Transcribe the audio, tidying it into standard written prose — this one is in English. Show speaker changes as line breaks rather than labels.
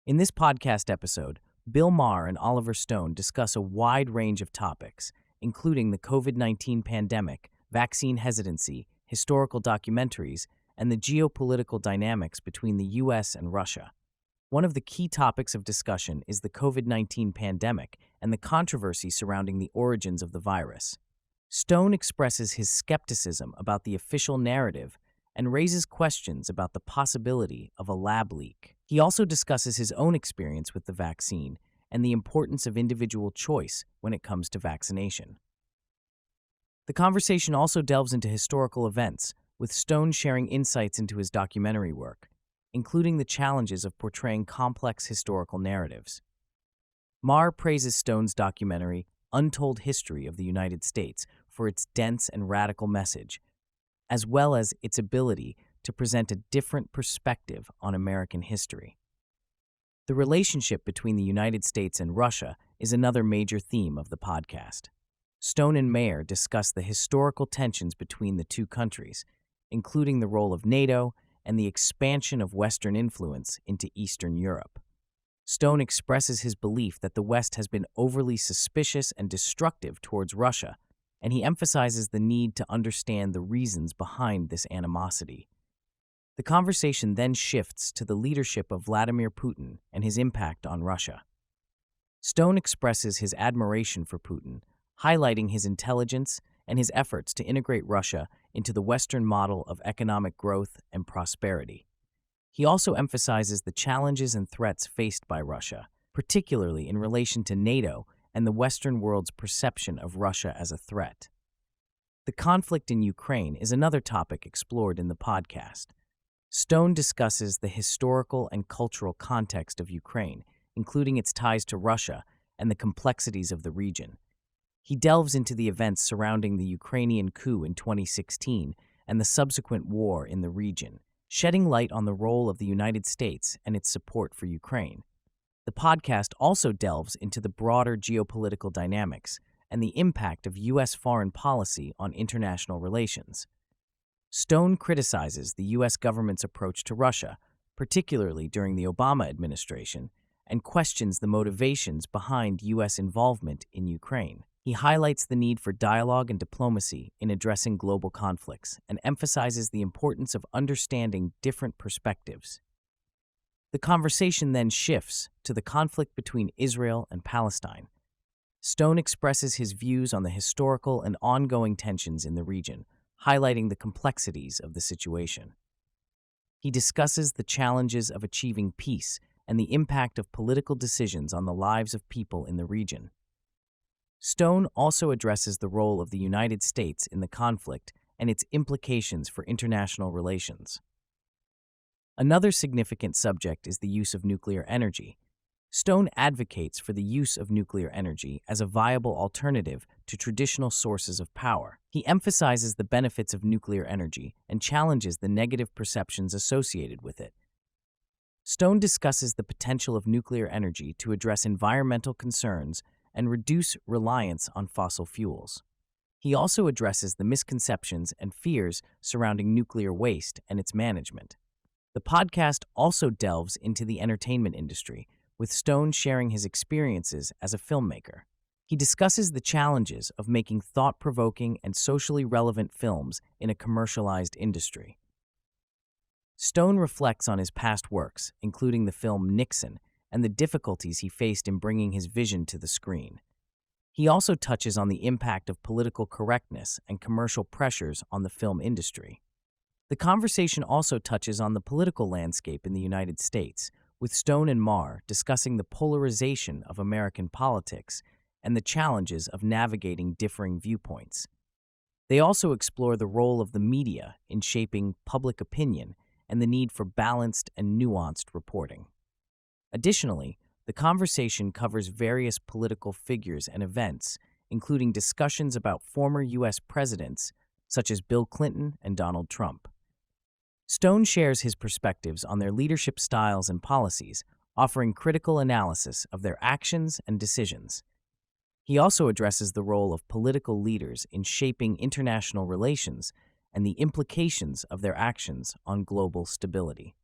In this podcast episode, Bill Maher and Oliver Stone discuss a wide range of topics, including the COVID-19 pandemic, vaccine hesitancy, historical documentaries, and the geopolitical dynamics between the U.S. and Russia. One of the key topics of discussion is the COVID-19 pandemic and the controversy surrounding the origins of the virus. Stone expresses his skepticism about the official narrative and raises questions about the possibility of a lab leak. He also discusses his own experience with the vaccine and the importance of individual choice when it comes to vaccination. The conversation also delves into historical events, with Stone sharing insights into his documentary work, including the challenges of portraying complex historical narratives. Maher praises Stone's documentary, Untold History of the United States, for its dense and radical message, as well as its ability to present a different perspective on American history. The relationship between the United States and Russia is another major theme of the podcast. Stone and Maher discuss the historical tensions between the two countries, including the role of NATO and the expansion of Western influence into Eastern Europe. Stone expresses his belief that the West has been overly suspicious and destructive towards Russia, and he emphasizes the need to understand the reasons behind this animosity. The conversation then shifts to the leadership of Vladimir Putin and his impact on Russia. Stone expresses his admiration for Putin, highlighting his intelligence and his efforts to integrate Russia into the Western model of economic growth and prosperity. He also emphasizes the challenges and threats faced by Russia, particularly in relation to NATO and the Western world's perception of Russia as a threat. The conflict in Ukraine is another topic explored in the podcast. Stone discusses the historical and cultural context of Ukraine, including its ties to Russia and the complexities of the region. He delves into the events surrounding the Ukrainian coup in 2016 and the subsequent war in the region, shedding light on the role of the United States and its support for Ukraine. The podcast also delves into the broader geopolitical dynamics and the impact of U.S. foreign policy on international relations. Stone criticizes the U.S. government's approach to Russia, particularly during the Obama administration, and questions the motivations behind U.S. involvement in Ukraine. He highlights the need for dialogue and diplomacy in addressing global conflicts and emphasizes the importance of understanding different perspectives. The conversation then shifts to the conflict between Israel and Palestine. Stone expresses his views on the historical and ongoing tensions in the region, highlighting the complexities of the situation. He discusses the challenges of achieving peace and the impact of political decisions on the lives of people in the region. Stone also addresses the role of the United States in the conflict and its implications for international relations. Another significant subject is the use of nuclear energy. Stone advocates for the use of nuclear energy as a viable alternative to traditional sources of power. He emphasizes the benefits of nuclear energy and challenges the negative perceptions associated with it. Stone discusses the potential of nuclear energy to address environmental concerns and reduce reliance on fossil fuels. He also addresses the misconceptions and fears surrounding nuclear waste and its management. The podcast also delves into the entertainment industry, with Stone sharing his experiences as a filmmaker. He discusses the challenges of making thought-provoking and socially relevant films in a commercialized industry. Stone reflects on his past works, including the film Nixon, and the difficulties he faced in bringing his vision to the screen. He also touches on the impact of political correctness and commercial pressures on the film industry. The conversation also touches on the political landscape in the United States, with Stone and Maher discussing the polarization of American politics and the challenges of navigating differing viewpoints. They also explore the role of the media in shaping public opinion and the need for balanced and nuanced reporting. Additionally, the conversation covers various political figures and events, including discussions about former U.S. presidents such as Bill Clinton and Donald Trump. Stone shares his perspectives on their leadership styles and policies, offering critical analysis of their actions and decisions. He also addresses the role of political leaders in shaping international relations and the implications of their actions on global stability.